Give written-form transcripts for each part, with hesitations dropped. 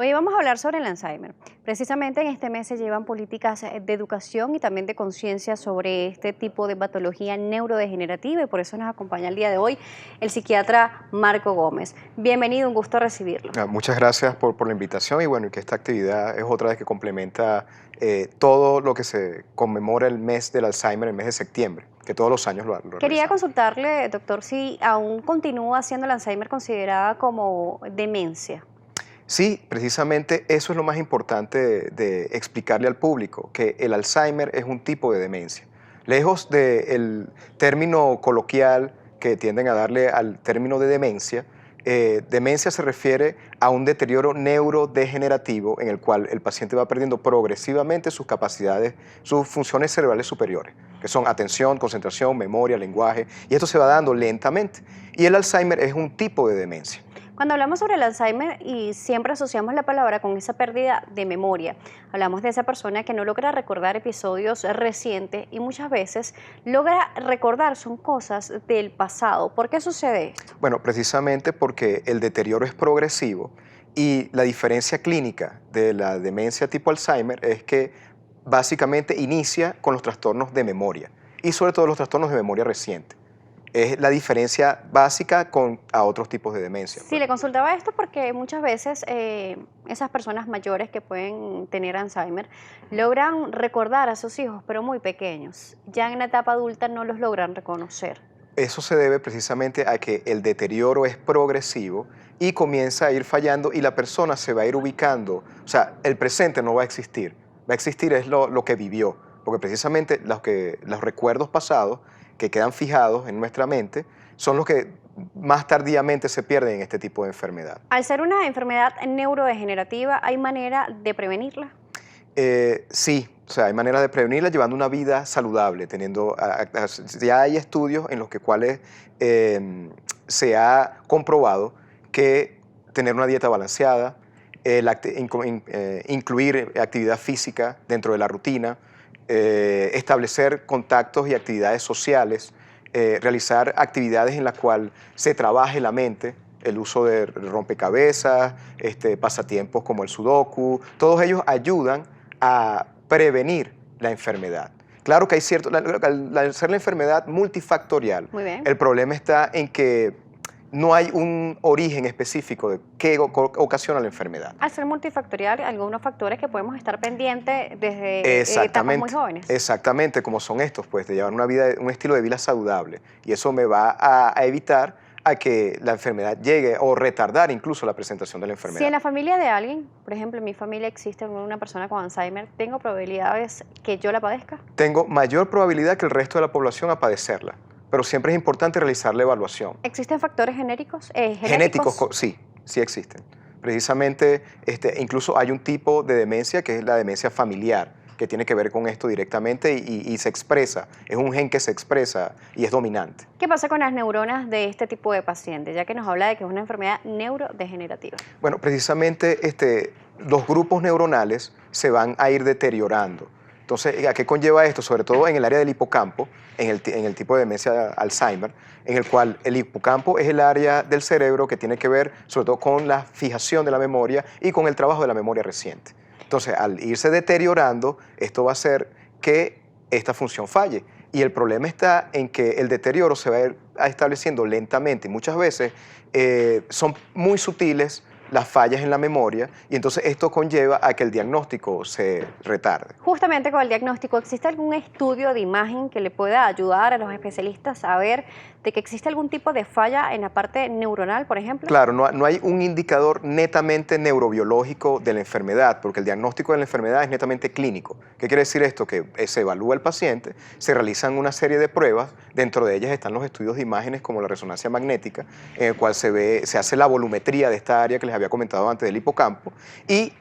Hoy vamos a hablar sobre el Alzheimer. Precisamente en este mes se llevan políticas de educación y también de conciencia sobre este tipo de patología neurodegenerativa y por eso nos acompaña el día de hoy el psiquiatra Marco Gómez. Bienvenido, un gusto recibirlo. Muchas gracias por la invitación y bueno, y que esta actividad es otra vez que complementa todo lo que se conmemora el mes del Alzheimer, el mes de septiembre, que todos los años lo Quería realizamos. consultarle, doctor, si aún continúa siendo el Alzheimer considerada como demencia. Sí, precisamente eso es lo más importante de explicarle al público, que el Alzheimer es un tipo de demencia. Lejos del término coloquial que tienden a darle al término de demencia, demencia se refiere a un deterioro neurodegenerativo en el cual el paciente va perdiendo progresivamente sus capacidades, sus funciones cerebrales superiores, que son atención, concentración, memoria, lenguaje, y esto se va dando lentamente. Y el Alzheimer es un tipo de demencia. Cuando hablamos sobre el Alzheimer y siempre asociamos la palabra con esa pérdida de memoria, hablamos de esa persona que no logra recordar episodios recientes y muchas veces logra recordar son cosas del pasado. ¿Por qué sucede esto? Bueno, precisamente porque el deterioro es progresivo y la diferencia clínica de la demencia tipo Alzheimer es que básicamente inicia con los trastornos de memoria y sobre todo los trastornos de memoria reciente. Es la diferencia básica a otros tipos de demencia, Sí, pues. le consultaba esto porque muchas veces esas personas mayores que pueden tener Alzheimer logran recordar a sus hijos, pero muy pequeños. Ya en la etapa adulta no los logran reconocer. Eso se debe precisamente a que el deterioro es progresivo y comienza a ir fallando y la persona se va a ir ubicando. O sea, el presente no va a existir. Va a existir es lo que vivió. Porque precisamente los recuerdos pasados que quedan fijados en nuestra mente son los que más tardíamente se pierden en este tipo de enfermedad. Al ser una enfermedad neurodegenerativa, ¿hay manera de prevenirla? Sí, o sea, hay maneras de prevenirla llevando una vida saludable, ya hay estudios en los cuales se ha comprobado que tener una dieta balanceada, incluir actividad física dentro de la rutina, establecer contactos y actividades sociales, realizar actividades en las cuales se trabaje la mente, el uso de rompecabezas, pasatiempos como el sudoku, todos ellos ayudan a prevenir la enfermedad. Claro que hay al ser la enfermedad multifactorial, Muy bien. el problema está en que no hay un origen específico de qué ocasiona la enfermedad. Al ser multifactorial, algunos factores que podemos estar pendientes desde etapas muy Exactamente, jóvenes. exactamente como son estos, pues de llevar un estilo de vida saludable. Y eso me va a evitar a que la enfermedad llegue o retardar incluso la presentación de la Si en enfermedad. la familia de alguien, por ejemplo, en mi familia existe una persona con Alzheimer, ¿tengo probabilidades que yo la padezca? Tengo mayor probabilidad que el resto de la población a padecerla, pero siempre es importante realizar la evaluación. ¿Existen factores genéricos, Genéticos, genéticos? sí, sí existen. Precisamente, incluso hay un tipo de demencia que es la demencia familiar, que tiene que ver con esto directamente y se expresa, es un gen que se expresa y es dominante. ¿Qué pasa con las neuronas de este tipo de pacientes? Ya que nos habla de que es una enfermedad neurodegenerativa. Bueno, precisamente los grupos neuronales se van a ir deteriorando. Entonces, ¿a qué conlleva esto? Sobre todo en el área del hipocampo, en el tipo de demencia Alzheimer, en el cual el hipocampo es el área del cerebro que tiene que ver sobre todo con la fijación de la memoria y con el trabajo de la memoria reciente. Entonces, al irse deteriorando, esto va a hacer que esta función falle. Y el problema está en que el deterioro se va a ir estableciendo lentamente y muchas veces son muy sutiles las fallas en la memoria y entonces esto conlleva a que el diagnóstico se retarde. Justamente con el diagnóstico, ¿existe algún estudio de imagen que le pueda ayudar a los especialistas a ver de que existe algún tipo de falla en la parte neuronal, por ejemplo? Claro, no hay un indicador netamente neurobiológico de la enfermedad, porque el diagnóstico de la enfermedad es netamente clínico. ¿Qué quiere decir esto? Que se evalúa el paciente, se realizan una serie de pruebas, dentro de ellas están los estudios de imágenes como la resonancia magnética, en el cual se hace la volumetría de esta área que les había comentado antes del hipocampo, y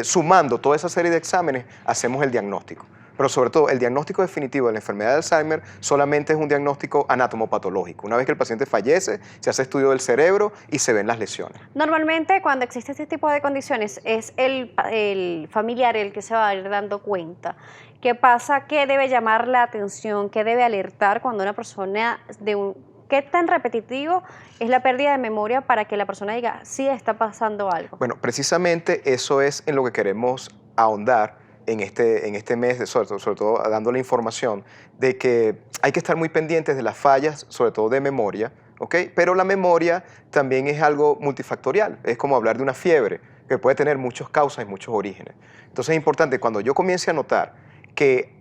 sumando toda esa serie de exámenes hacemos el diagnóstico. Pero sobre todo, el diagnóstico definitivo de la enfermedad de Alzheimer solamente es un diagnóstico anatomopatológico. Una vez que el paciente fallece, se hace estudio del cerebro y se ven las lesiones. Normalmente cuando existe este tipo de condiciones es el familiar el que se va a ir dando cuenta. ¿Qué pasa? ¿Qué debe llamar la atención? ¿Qué debe alertar cuando una persona ¿Qué tan repetitivo es la pérdida de memoria para que la persona diga, sí está pasando algo? Bueno, precisamente eso es en lo que queremos ahondar en este mes, sobre todo dando la información de que hay que estar muy pendientes de las fallas, sobre todo de memoria, ¿ok? Pero la memoria también es algo multifactorial, es como hablar de una fiebre, que puede tener muchas causas y muchos orígenes. Entonces es importante cuando yo comience a notar que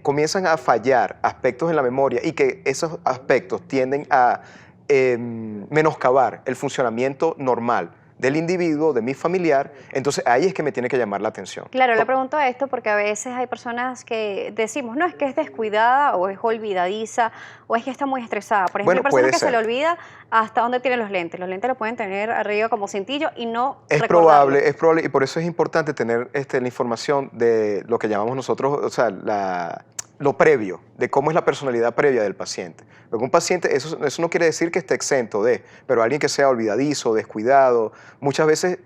comienzan a fallar aspectos en la memoria y que esos aspectos tienden a menoscabar el funcionamiento normal del individuo, de mi familiar, entonces ahí es que me tiene que llamar la atención. Claro, le pregunto esto porque a veces hay personas que decimos, no, es que es descuidada o es olvidadiza o es que está muy estresada. Por ejemplo, Bueno, hay personas puede que se le ser. olvida hasta dónde tienen los lentes. Los lentes lo pueden tener arriba como cintillo y no Es recordarlo. probable, y por eso es importante tener la información de lo que llamamos nosotros, o sea, lo previo, de cómo es la personalidad previa del paciente. Porque un paciente, eso no quiere decir que esté exento de, pero alguien que sea olvidadizo, descuidado, muchas veces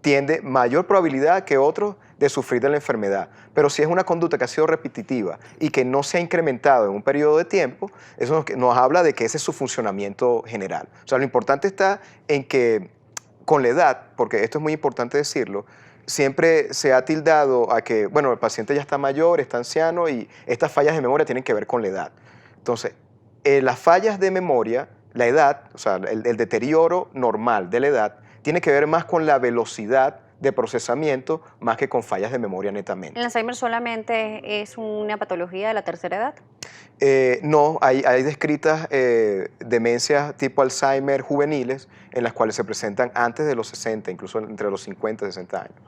tiende mayor probabilidad que otros de sufrir de la enfermedad. Pero si es una conducta que ha sido repetitiva y que no se ha incrementado en un periodo de tiempo, eso nos habla de que ese es su funcionamiento general. O sea, lo importante está en que con la edad, porque esto es muy importante decirlo, siempre se ha tildado a que, bueno, el paciente ya está mayor, está anciano y estas fallas de memoria tienen que ver con la edad. Entonces, las fallas de memoria, la edad, o sea, el deterioro normal de la edad, tiene que ver más con la velocidad de procesamiento más que con fallas de memoria netamente. ¿El Alzheimer solamente es una patología de la tercera edad? No, hay descritas demencias tipo Alzheimer juveniles en las cuales se presentan antes de los 60, incluso entre los 50 y 60 años.